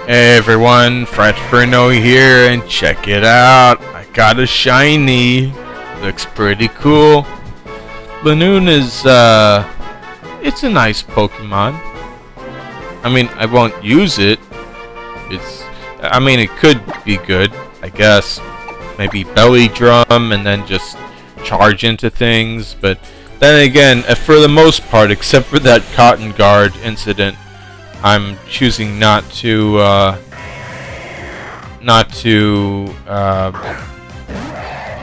Hey everyone, Fratferno here, and check it out. I got a shiny. Looks pretty cool. Linoone is, it's a nice Pokemon. I mean, I won't use it. It could be good, I guess. Maybe belly drum and then just charge into things. But then again, for the most part, except for that Cotton Guard incident, I'm choosing not to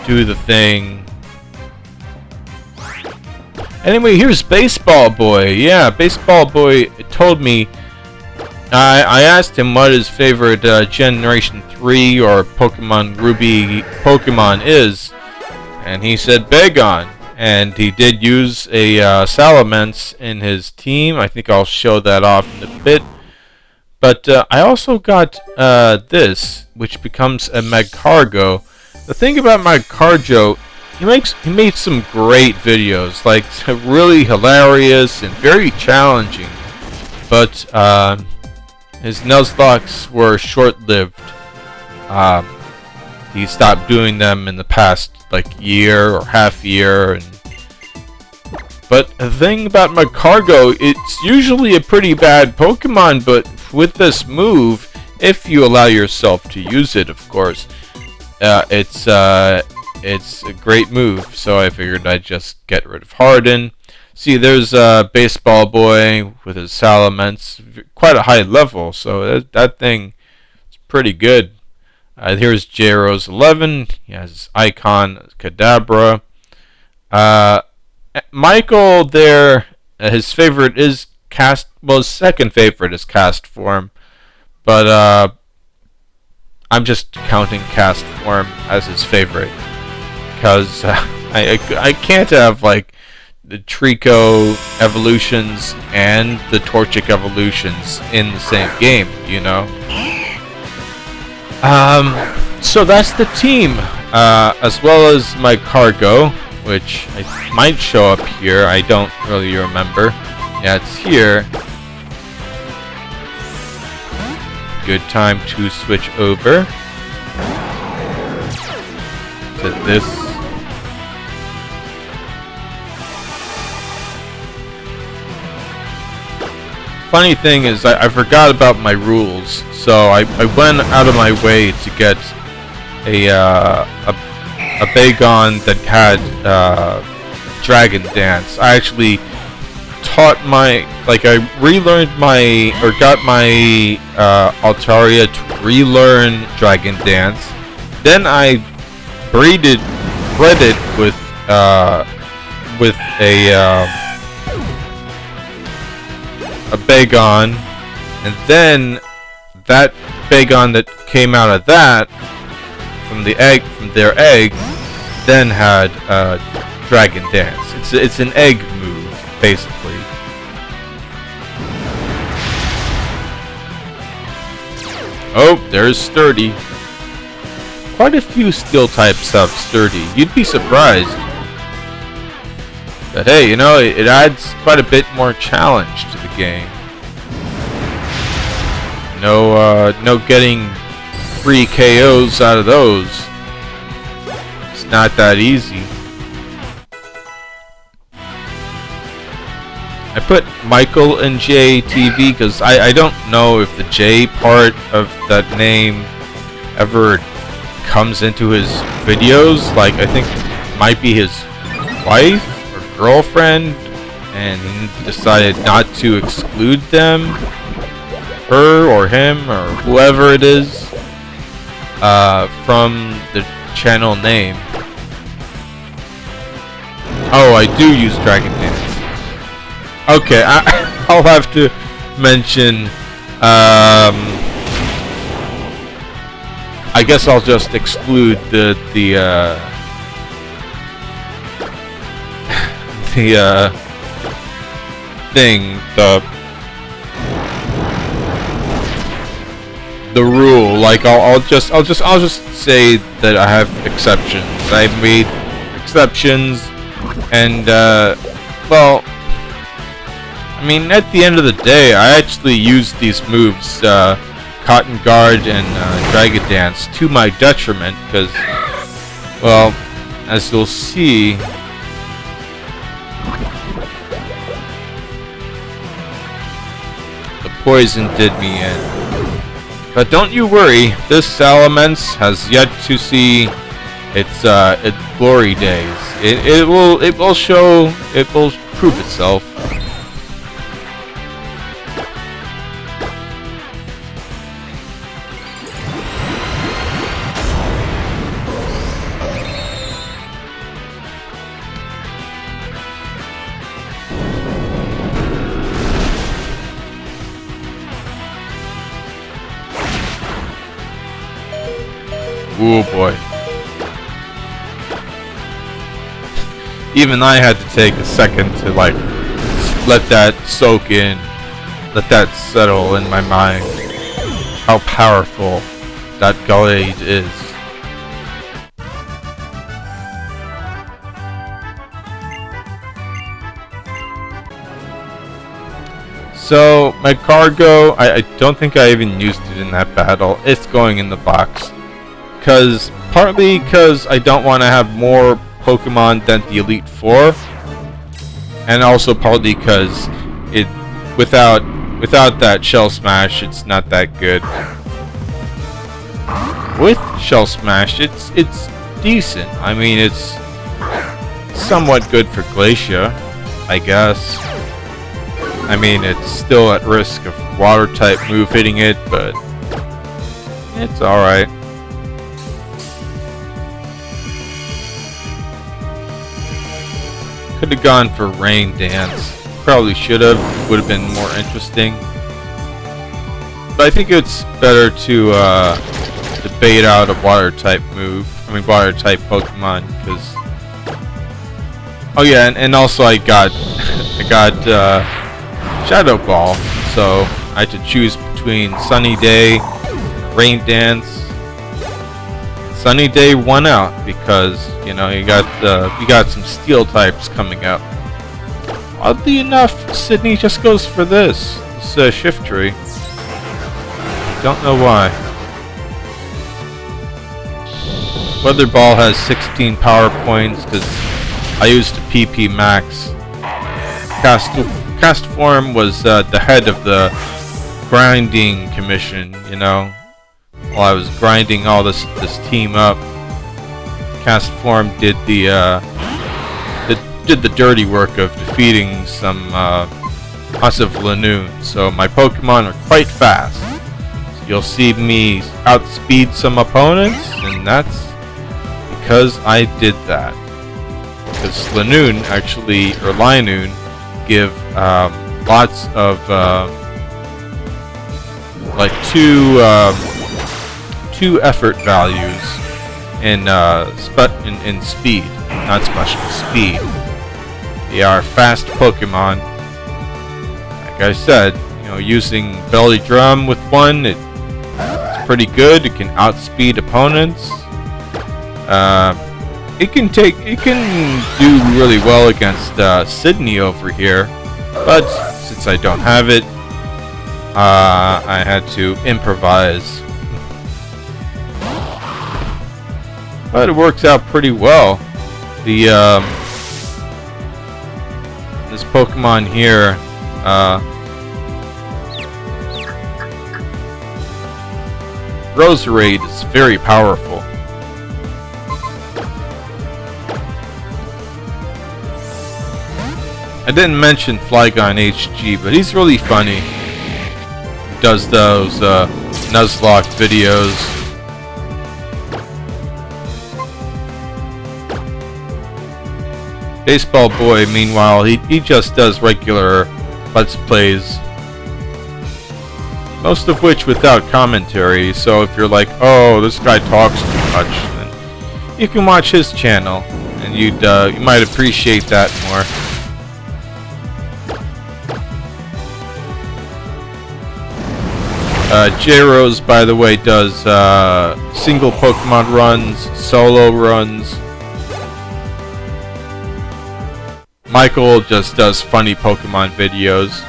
do the thing. Anyway, here's Baseball Boy. Yeah, Baseball Boy told me. I asked him what his favorite Generation 3 or Pokemon Ruby Pokemon is, and he said Flygon. And he did use a Salamence in his team. I think I'll show that off in a bit. But I also got this, which becomes a Magcargo. The thing about Magcargo, he makes some great videos, like really hilarious and very challenging. But his Nuzlocke were short-lived. He stopped doing them in the past year or half year, but the thing about Magcargo, it's usually a pretty bad Pokemon, but with this move, if you allow yourself to use it, of course, it's a great move. So I figured I'd just get rid of Harden. See, there's Baseball Boy with his Salamence, quite a high level, so that thing is pretty good. Here's J-Rose 11. He has his icon, Kadabra. Michael there, his favorite is his second favorite is Castform. But I'm just counting Castform as his favorite. Because I can't have the Trico evolutions and the Torchic evolutions in the same game, you know? So that's the team, as well as Magcargo, which I might show up here. I don't really remember. Yeah, it's here. Good time to switch over to this. Funny thing is, I forgot about my rules, so I went out of my way to get a Flygon that had Dragon Dance. I actually taught I relearned got my Altaria to relearn Dragon Dance. Then I bred it with a Flygon, and then that Flygon that came out of that from their egg, then had Dragon Dance. It's an egg move, basically. Oh, there's Sturdy. Quite a few skill types have Sturdy. You'd be surprised. But hey, it adds quite a bit more challenge to the game. No getting free KOs out of those. It's not that easy. I put Michael in JTV because I don't know if the J part of that name ever comes into his videos. I think it might be his wife or girlfriend, and he decided not to exclude them, her or him or whoever it is, from the channel name. Oh, I do use Dragon Dance. Okay, I'll have to mention. I guess I'll just exclude the thing, the rule. I'll just say that I have exceptions. I've made exceptions, and well, at the end of the day, I actually use these moves Cotton Guard and Dragon Dance to my detriment, because, well, as you'll see, the poison did me in. But don't you worry, this Salamence has yet to see its glory days. It will prove itself. Oh boy. Even I had to take a second to like let that soak in, let that settle in my mind. How powerful that Gallade is. So my cargo, I don't think I even used it in that battle. It's going in the box. Partly because I don't want to have more Pokemon than the Elite Four, and also partly because without that Shell Smash, it's not that good. With Shell Smash, it's decent. I mean, it's somewhat good for Glacia, I guess. I mean, it's still at risk of Water type move hitting it, but it's all right. Could have gone for Rain Dance. Probably should have. Would have been more interesting. But I think it's better to bait out a Water type move. I mean, Water type Pokemon, because. Oh yeah, and also I got Shadow Ball, so I had to choose between Sunny Day, Rain Dance. Sunny Day won out because, you know, you got some steel types coming up. Oddly enough, Sidney just goes for this Shift Tree. Don't know why. Weather Ball has 16 power points because I used a PP Max. Castform was the head of the grinding commission, you know. While I was grinding all this team up, Castform did the dirty work of defeating some lots of Linoone. So my Pokemon are quite fast. So you'll see me outspeed some opponents, and that's because I did that. Because Linoone give lots of like two effort values in speed, not speed. They are fast Pokemon. Like I said, you know, using Belly Drum with one, it's pretty good. It can outspeed opponents. It can do really well against Sidney over here, but since I don't have it, I had to improvise. But it works out pretty well. This Pokemon here, Roserade is very powerful. I didn't mention Flygon HG, but he's really funny. He does those Nuzlocke videos. Baseball Boy, meanwhile, he just does regular Let's Plays. Most of which without commentary, so if you're like, oh, this guy talks too much, then you can watch his channel, and you might appreciate that more. J-Rose, by the way, does single Pokemon runs, solo runs. Michael just does funny Pokemon videos.